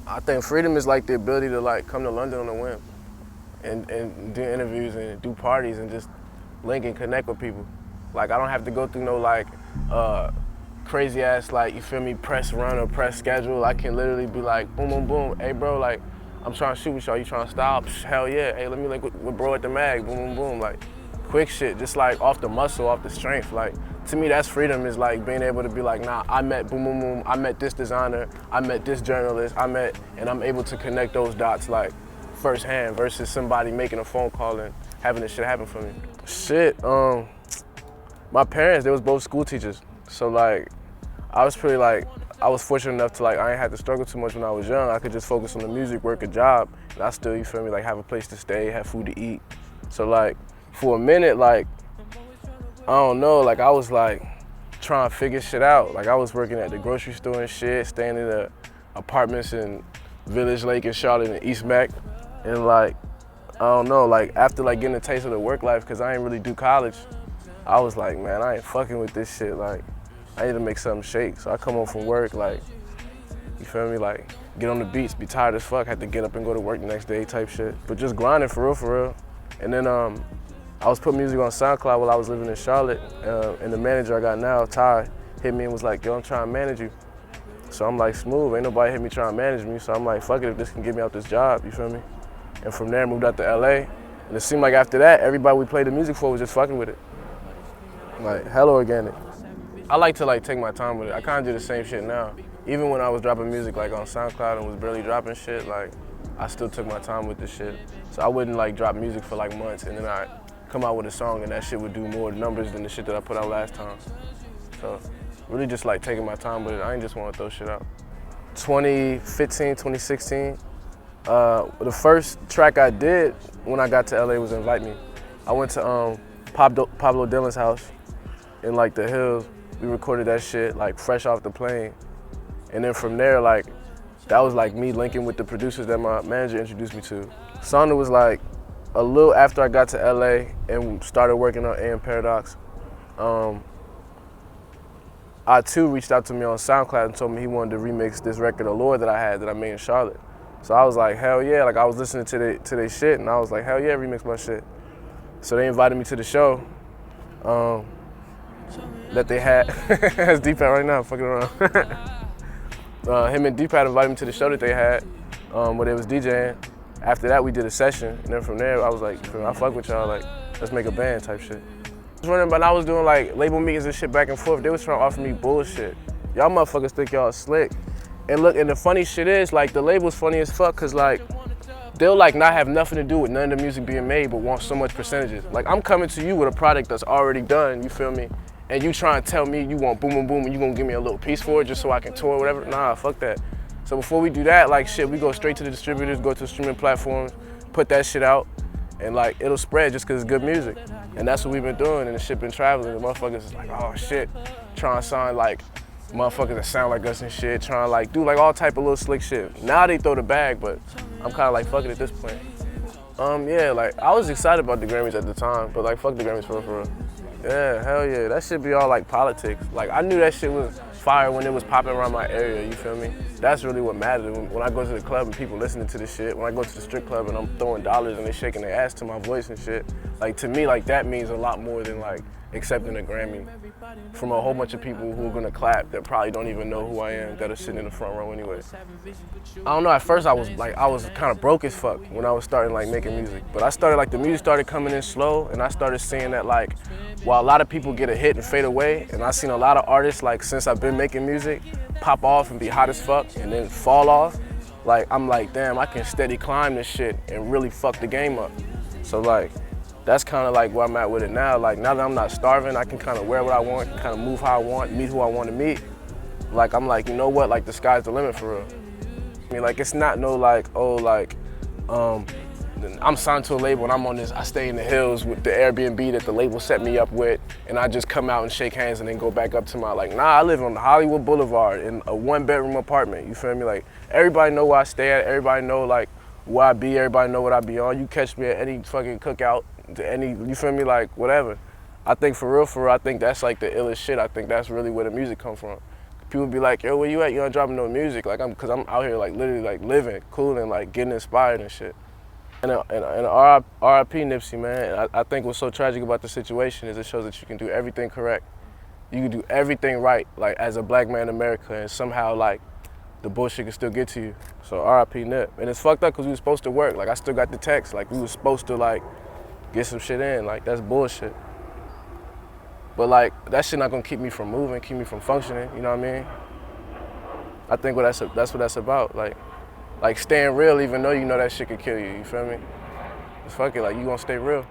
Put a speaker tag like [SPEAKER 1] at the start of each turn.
[SPEAKER 1] I think freedom is like the ability to like come to London on a whim and do interviews and do parties and just link and connect with people. Like I don't have to go through no like crazy ass like, you feel me, press run or press schedule. I can literally be like boom boom boom, hey bro, like I'm trying to shoot with y'all, you trying to stop? Hell yeah, hey let me link with bro at the mag, boom boom boom, like quick shit, just like off the muscle, off the strength. Like to me that's freedom, is like being able to be like, nah, I met boom boom boom, I met this designer, I met this journalist, and I'm able to connect those dots like firsthand versus somebody making a phone call and having this shit happen for me. Shit, my parents, they was both school teachers. So like, I was fortunate enough to like, I ain't had to struggle too much when I was young. I could just focus on the music, work a job, and I still, you feel me, like have a place to stay, have food to eat. So like, for a minute, like, I don't know, like I was like trying to figure shit out. Like I was working at the grocery store and shit, staying in the apartments in Village Lake and Charlotte and East Mac. And like, I don't know, like after like getting a taste of the work life, cause I ain't really do college, I was like, man, I ain't fucking with this shit. Like, I need to make something shake. So I come home from work, like, you feel me? Like, get on the beats, be tired as fuck, had to get up and go to work the next day type shit. But just grinding for real. And then I was putting music on SoundCloud while I was living in Charlotte. And the manager I got now, Ty, hit me and was like, yo, I'm trying to manage you. So I'm like, smooth, ain't nobody hit me trying to manage me. So I'm like, fuck it, if this can get me out this job, you feel me? And from there, moved out to LA. And it seemed like after that, everybody we played the music for was just fucking with it. Like, hella organic. I like to like take my time with it. I kind of do the same shit now. Even when I was dropping music like on SoundCloud and was barely dropping shit, like, I still took my time with this shit. So I wouldn't like drop music for like months and then I'd come out with a song and that shit would do more numbers than the shit that I put out last time. So really just like taking my time with it. I ain't just want to throw shit out. 2015, 2016, the first track I did when I got to LA was Invite Me. I went to Pablo Dillon's house in like the hills. We recorded that shit like fresh off the plane. And then from there, like, that was like me linking with the producers that my manager introduced me to. Sonder was like a little after I got to LA and started working on AM Paradox. I2 reached out to me on SoundCloud and told me he wanted to remix this record Allure that I had that I made in Charlotte. So I was like, hell yeah, like I was listening to their shit and I was like, hell yeah, remix my shit. So they invited me to the show that they had. That's Deepak right now, fucking around. Him and Deepak invited me to the show that they had where they was DJing. After that, we did a session, and then from there, I was like, I fuck with y'all, like, let's make a band type shit. But I was doing like label meetings and shit back and forth. They was trying to offer me bullshit. Y'all motherfuckers think y'all slick. And look, and the funny shit is, like, the label's funny as fuck, cause like, they'll like not have nothing to do with none of the music being made, but want so much percentages. Like, I'm coming to you with a product that's already done, you feel me? And you trying to tell me you want boom, boom, boom, and you gonna give me a little piece for it just so I can tour or whatever? Nah, fuck that. So before we do that, like shit, we go straight to the distributors, go to the streaming platforms, put that shit out, and like, it'll spread just cause it's good music. And that's what we've been doing, and the shit been traveling. The motherfuckers is like, oh shit, trying to sign like motherfuckers that sound like us and shit, trying to like do like all type of little slick shit. Now they throw the bag, but I'm kinda like, fuck it at this point. Yeah, like I was excited about the Grammys at the time, but like fuck the Grammys for real. Yeah, hell yeah, that shit be all like politics. Like I knew that shit was fire when it was popping around my area, you feel me? That's really what mattered. When I go to the club and people listening to this shit, when I go to the strip club and I'm throwing dollars and they shaking their ass to my voice and shit, like to me, like that means a lot more than like accepting a Grammy from a whole bunch of people who are gonna clap that probably don't even know who I am, that are sitting in the front row anyway. I don't know, at first I was kind of broke as fuck when I was starting like making music. But I started like, the music started coming in slow and I started seeing that like, while a lot of people get a hit and fade away, and I've seen a lot of artists like since I've been making music, pop off and be hot as fuck and then fall off, like I'm like, damn, I can steady climb this shit and really fuck the game up. So like, that's kind of like where I'm at with it now. Like now that I'm not starving, I can kind of wear what I want, kind of move how I want, meet who I want to meet. Like I'm like, you know what, like the sky's the limit for real. I mean, like it's not no like, oh like, I'm signed to a label and I'm on this, I stay in the hills with the Airbnb that the label set me up with, and I just come out and shake hands and then go back up to my, like, nah, I live on Hollywood Boulevard in a 1-bedroom apartment, you feel me? Like, everybody know where I stay at, everybody know like where I be, everybody know what I be on. You catch me at any fucking cookout, you feel me, like whatever. I think for real, I think that's like the illest shit. I think that's really where the music come from. people be like, yo, where you at? You not dropping no music? Like, cause I'm out here like literally like living, cool, and like getting inspired and shit. And R.I.P. Nipsey, man. I think what's so tragic about the situation is it shows that you can do everything correct. You can do everything right, like as a black man in America, and somehow like the bullshit can still get to you. So R.I.P. Nip. And it's fucked up because we was supposed to work. Like I still got the text. Like we was supposed to like get some shit in. Like that's bullshit. But like that shit not gonna keep me from moving, keep me from functioning. You know what I mean? I think that's what that's about. Like staying real, even though you know that shit could kill you. You feel me? Just fuck it. Like you gonna stay real.